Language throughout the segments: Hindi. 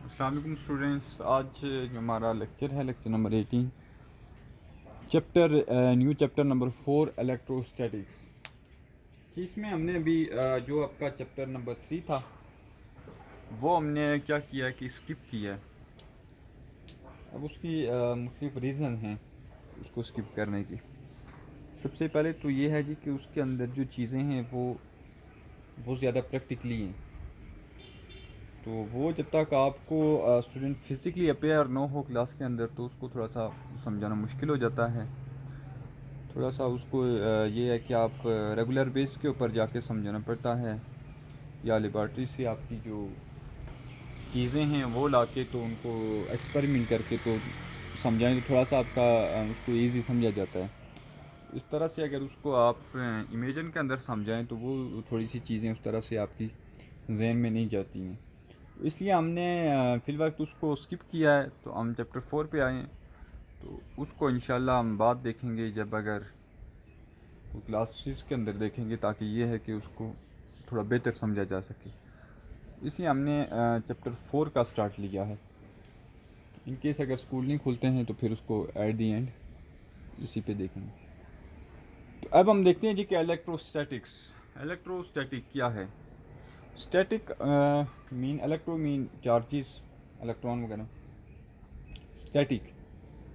अस्सलाम वालेकुम स्टूडेंट्स। आज जो हमारा लेक्चर है lecture number 18 chapter new chapter number 4 electrostatics. इसमें हमने अभी जो आपका चैप्टर नंबर 3 था वो हमने क्या किया है कि स्किप किया है। अब उसकी मुख्तलिफ रीज़न हैं उसको स्किप करने की। सबसे पहले तो ये है जी कि उसके अंदर जो चीज़ें हैं वो बहुत ज़्यादा प्रैक्टिकली हैं, तो वो जब तक आपको स्टूडेंट फिज़िकली अपेयर ना हो क्लास के अंदर तो उसको थोड़ा सा समझाना मुश्किल हो जाता है। थोड़ा सा उसको ये है कि आप रेगुलर बेस के ऊपर जाके समझाना पड़ता है, या लेबॉर्ट्री से आपकी जो चीज़ें हैं वो लाके तो उनको एक्सपेरिमेंट करके तो समझाएं तो थोड़ा सा आपका उसको इजी समझा जाता है। इस तरह से अगर उसको आप इमेजिन के अंदर समझाएं तो वो थोड़ी सी चीज़ें उस तरह से आपकी जहन में नहीं जाती हैं। इसलिए हमने फ़िलवक्त उसको स्किप किया है। तो हम चैप्टर 4 पे आए हैं, तो उसको इंशाल्लाह हम बाद देखेंगे जब अगर वो क्लासेस के अंदर देखेंगे, ताकि ये है कि उसको थोड़ा बेहतर समझा जा सके। इसलिए हमने चैप्टर 4 का स्टार्ट लिया है। इन केस अगर स्कूल नहीं खुलते हैं तो फिर उसको एट दी एंड इसी पे देखेंगे। तो अब हम देखते हैं जी कि इलेक्ट्रोस्टैटिक्स। इलेक्ट्रोस्टैटिक क्या है? Static mean electro mean charges, electron वगैरह। स्टैटिक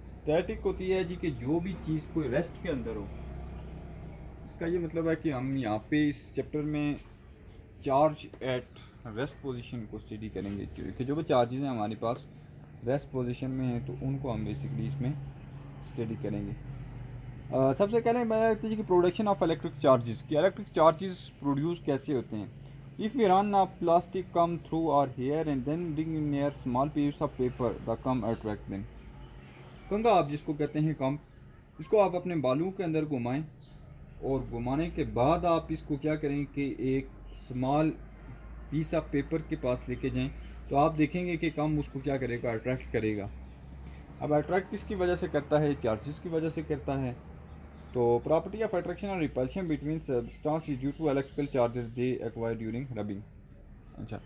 स्टैटिक होती है जी कि जो भी चीज़ कोई रेस्ट के अंदर हो। इसका ये मतलब है कि हम यहाँ पे इस चैप्टर में चार्ज एट रेस्ट पोजीशन को स्टडी करेंगे कि जो भी चार्जेस हैं हमारे पास रेस्ट पोजीशन में हैं तो उनको हम बेसिकली इसमें स्टडी करेंगे। सबसे पहले मैं कहती है कि प्रोडक्शन ऑफ इलेक्ट्रिक चार्जेस, कि इलेक्ट्रिक चार्जेस प्रोड्यूस कैसे होते हैं। If we run a plastic comb through our hair and then bring in air small piece of paper the comb attract them. कंघा आप जिसको कहते हैं कम, इसको आप अपने बालों के अंदर घुमाएं और घुमाने के बाद आप इसको क्या करें कि एक स्मॉल पीस ऑफ पेपर के पास लेके जाएं, तो आप देखेंगे कि कम उसको क्या करेगा, अट्रैक्ट करेगा। अब अट्रैक्ट किसकी वजह से करता है? चार्जेस की वजह से करता है। तो प्रॉपर्टी ऑफ अट्रैक्शन और repulsion between substance is due to electrical charges they acquire during rubbing. अच्छा,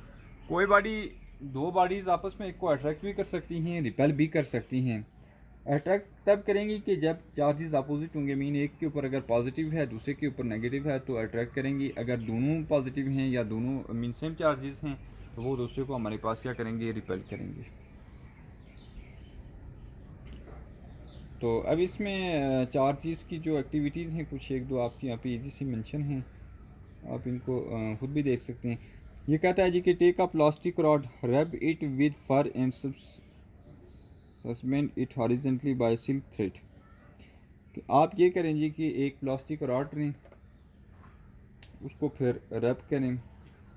कोई बॉडी, दो बॉडीज़ आपस में एक को अट्रैक्ट भी कर सकती हैं, रिपेल भी कर सकती हैं। अट्रैक्ट तब करेंगी कि जब चार्जेस अपोजिट होंगे, मीन एक के ऊपर अगर पॉजिटिव है दूसरे के ऊपर नेगेटिव है तो अट्रैक्ट करेंगी। अगर दोनों पॉजिटिव हैं या दोनों मीन सेम चार्जेस हैं तो वो दूसरे को हमारे पास क्या करेंगे, रिपेल करेंगे। तो अब इसमें चार्जेस की जो एक्टिविटीज़ हैं कुछ एक दो आपकी यहाँ पे इजी सी मेंशन हैं, आप इनको खुद भी देख सकते हैं। ये कहता है जी कि take a plastic rod, rub it with fur and suspend it horizontally by silk thread. कि आप ये करें जी कि एक प्लास्टिक रॉड लें, उसको फिर रब करें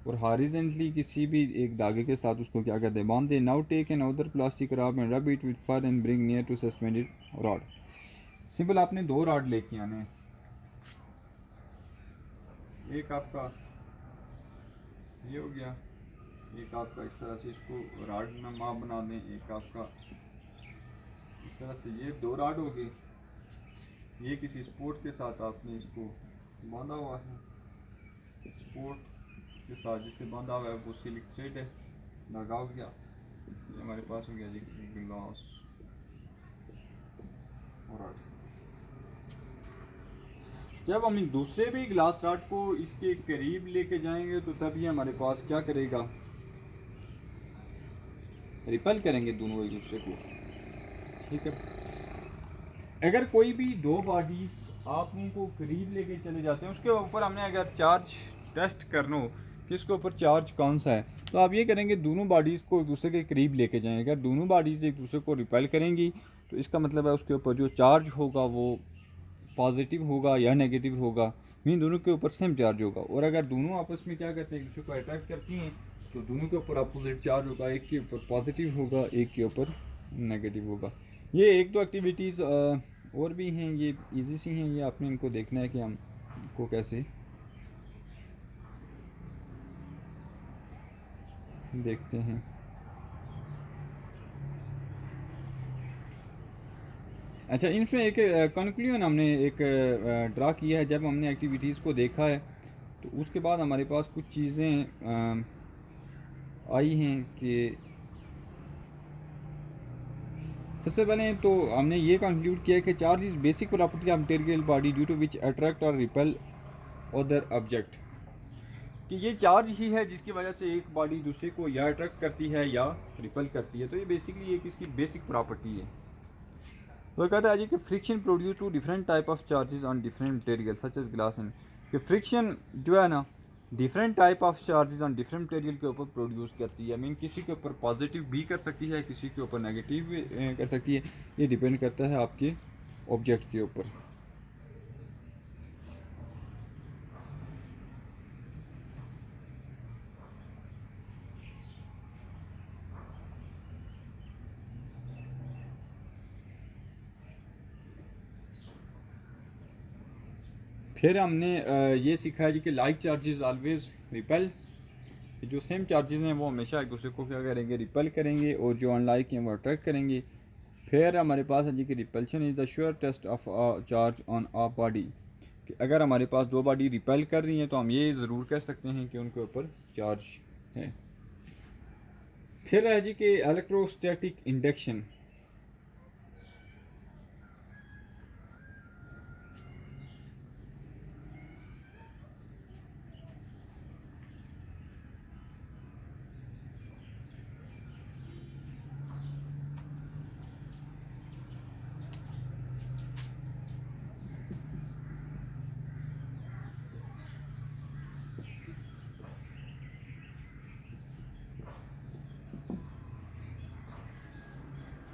और हॉरिजेंटली किसी भी एक धागे के साथ उसको क्या कहते हैं, बांध दें। Now take an other plastic rod and rub it with fur and bring near to suspended rod. Simple, आपने दो रॉड लेके आने हैं। एक आपका ये हो गया, एक आपका इस तरह से इसको रॉड में माप बना दें। एक आपका इस तरह से, ये दो रॉड हो गई। ये किसी स्पोर्ट के साथ आपने इसको बांधा हुआ है। स्पोर्ट के साथ जिससे बांधा हुआ है वो सिल्क थ्रेड है, धागा हो गया। ये हमारे पास हो गया जी ग्लास रॉड। जब हम दूसरे भी ग्लास रॉड को इसके करीब लेके जाएंगे तो तब ये हमारे पास क्या करेगा, रिपेल करेंगे दोनों एक दूसरे को। ठीक है, अगर कोई भी दो बॉडीज आप उनको करीब लेके चले जाते हैं, उसके ऊपर हमने अगर चार्ज टेस्ट करना हो कि इसके ऊपर चार्ज कौन सा है, तो आप ये करेंगे दोनों बॉडीज़ को एक दूसरे के करीब लेके जाएं। अगर दोनों बॉडीज़ एक दूसरे को रिपेल करेंगी तो इसका मतलब है उसके ऊपर जो चार्ज होगा वो पॉजिटिव होगा या नेगेटिव होगा, मीन दोनों के ऊपर सेम चार्ज होगा। और अगर दोनों आपस में क्या करते हैं, एक दूसरे को अट्रैक्ट करती हैं, तो दोनों के ऊपर अपोजिट चार्ज होगा, एक के ऊपर पॉजिटिव होगा एक के ऊपर नेगेटिव होगा। ये एक दो एक्टिविटीज़ और भी हैं, ये इजी सी हैं, ये आपने इनको देखना है कि हम इनको कैसे देखते हैं। अच्छा, इनमें एक कंक्लूजन हमने एक ड्रा किया है। जब हमने एक्टिविटीज़ को देखा है तो उसके बाद हमारे पास कुछ चीज़ें आई हैं कि सबसे पहले तो हमने ये कंक्लूड किया कि charge is basic property of material body due to which attract और रिपेल अदर ऑब्जेक्ट, कि ये चार्ज ही है जिसकी वजह से एक बॉडी दूसरे को या अट्रैक्ट करती है या रिपेल करती है। तो ये बेसिकली एक इसकी बेसिक प्रॉपर्टी है। तो कहता है जी कि friction produce two different type of charges on different material such as glass and, कि फ्रिक्शन जो है ना different type of charges on different material के ऊपर प्रोड्यूस करती है। मीन किसी के ऊपर पॉजिटिव भी कर सकती है, किसी के ऊपर नेगेटिव भी कर सकती है। ये डिपेंड करता है आपके ऑब्जेक्ट के ऊपर। फिर हमने ये सीखा है जी कि लाइक चार्जेस ऑलवेज रिपेल, जो सेम चार्जेस हैं वो हमेशा एक दूसरे को क्या करेंगे, रिपेल करेंगे, और जो अनलाइक हैं वो अट्रैक्ट करेंगे। फिर हमारे पास है जी कि repulsion is the sure test of charge on a body, कि अगर हमारे पास दो बॉडी रिपेल कर रही हैं तो हम ये ज़रूर कह सकते हैं कि उनके ऊपर चार्ज है। फिर है जी कि इलेक्ट्रोस्टैटिक इंडक्शन,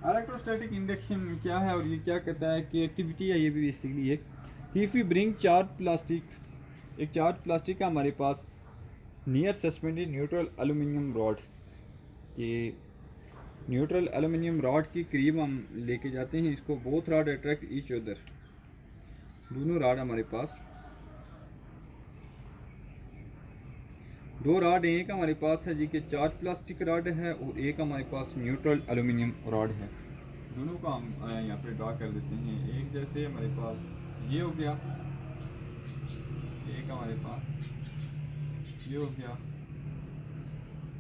इलेक्ट्रोस्टैटिक इंडक्शन क्या है और ये क्या कहता है कि एक्टिविटी है ये भी बेसिकली एक, if you bring charge plastic, एक चार्ज प्लास्टिक है हमारे पास near suspended neutral aluminium rod, कि न्यूट्रल एल्यूमिनियम रॉड के करीब हम लेके जाते हैं इसको, both rod attract each other, दोनों रॉड हमारे पास, दो रॉड हैं, एक हमारे पास है जी कि चार्ज प्लास्टिक रॉड है और एक हमारे पास न्यूट्रल एल्यूमिनियम रॉड है। दोनों का हम यहाँ पे ड्रा कर देते हैं। एक जैसे हमारे पास ये हो गया, एक हमारे पास ये हो गया,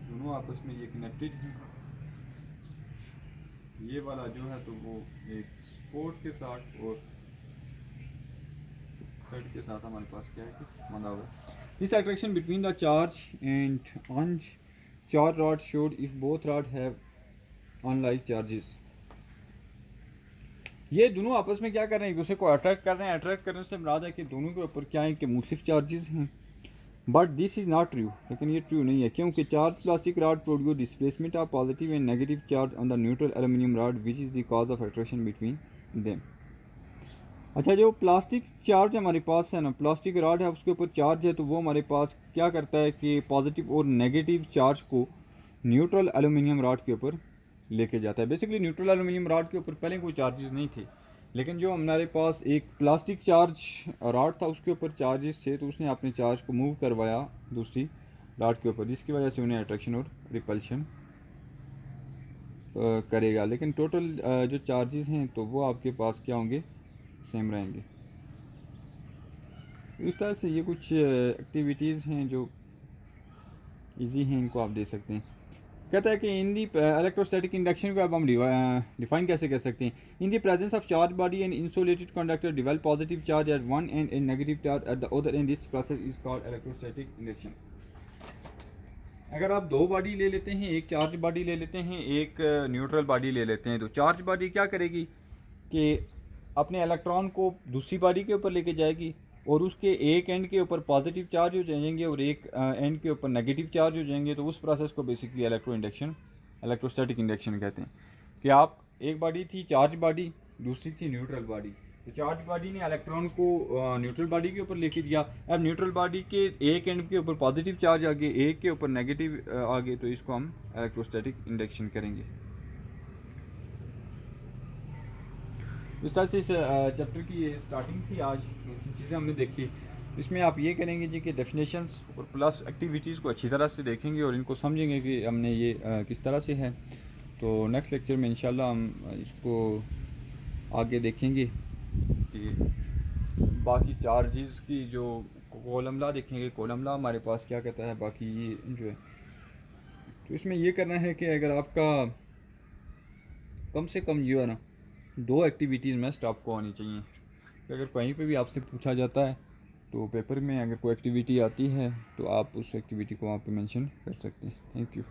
दोनों आपस में ये कनेक्टेड हैं। ये वाला जो है तो वो एक स्पोर्ट के साथ और थ्रेड के साथ हमारे पास क्या है कि बंधा हुआ है। This attraction between the charge and अनचार्ज rod showed if both rod have unlike charges, ये दोनों आपस में क्या कर रहे हैं, एक दूसरे को अट्रैक्ट कर रहे हैं। अट्रैक्ट करने से मुराद है कि दोनों के ऊपर क्या है कि मुख्तलिफ चार्जेस हैं। But this is not true, लेकिन ये ट्रू नहीं है, क्योंकि charge plastic rod produce displacement of positive and negative charge on the neutral aluminium rod which is the cause of attraction between them. अच्छा, जो प्लास्टिक चार्ज हमारे पास है ना, प्लास्टिक रॉड है उसके ऊपर चार्ज है, तो वो हमारे पास क्या करता है कि पॉजिटिव और नेगेटिव चार्ज को न्यूट्रल एल्यूमिनियम रॉड के ऊपर लेके जाता है। बेसिकली न्यूट्रल एल्यूमिनियम रॉड के ऊपर पहले कोई चार्जेस नहीं थे, लेकिन जो हमारे पास एक प्लास्टिक चार्ज रॉड था उसके ऊपर चार्जेस थे, तो उसने अपने चार्ज को मूव करवाया दूसरी रॉड के ऊपर, जिसकी वजह से उन्हें अट्रैक्शन और रिपल्शन करेगा। लेकिन टोटल जो चार्जेस हैं तो वो आपके पास क्या होंगे, सेम रहेंगे। इस तरह से ये कुछ एक्टिविटीज़ हैं जो इजी हैं, इनको आप दे सकते हैं। कहता है कि इन दी इलेक्ट्रोस्टैटिक इंडक्शन को अब हम डिफाइन कैसे कर सकते हैं। In the presence of charge body and insulated conductor develop positive charge at one end and negative charge at the other end, this process is called electrostatic induction. अगर आप दो बॉडी ले लेते हैं, एक चार्ज बॉडी ले लेते हैं, एक न्यूट्रल बॉडी ले लेते हैं, तो चार्ज बॉडी क्या करेगी कि अपने इलेक्ट्रॉन को दूसरी बॉडी के ऊपर लेके जाएगी और उसके एक एंड के ऊपर पॉजिटिव चार्ज हो जाएंगे और एक एंड के ऊपर नेगेटिव चार्ज हो जाएंगे। तो उस प्रोसेस को basically electro induction, electrostatic induction कहते हैं। कि आप एक बॉडी थी चार्ज बॉडी, दूसरी थी न्यूट्रल बॉडी, तो चार्ज बॉडी ने इलेक्ट्रॉन को न्यूट्रल बॉडी के ऊपर लेके दिया। अब न्यूट्रल बॉडी के एक एंड के ऊपर पॉजिटिव चार्ज आ गए, एक के ऊपर नेगेटिव आ गए, तो इसको हम इलेक्ट्रोस्टैटिक इंडक्शन करेंगे। इस तरह से इस चैप्टर की ये स्टार्टिंग थी। आज चीज़ें हमने देखी, इसमें आप ये करेंगे जी कि डेफिनेशंस और प्लस एक्टिविटीज़ को अच्छी तरह से देखेंगे और इनको समझेंगे कि हमने ये किस तरह से है। तो नेक्स्ट लेक्चर में इंशाल्लाह हम इसको आगे देखेंगे कि बाकी चार्जेस की जो कॉलमला देखेंगे, कॉलमला हमारे पास क्या कहता है, बाकी ये जो है। तो इसमें ये करना है कि अगर आपका कम से कम जो है ना 2 एक्टिविटीज़ मस्ट आपको आनी चाहिए कि अगर कहीं पे भी आपसे पूछा जाता है तो पेपर में अगर कोई एक्टिविटी आती है तो आप उस एक्टिविटी को वहाँ पे मेंशन कर सकते हैं। Thank you.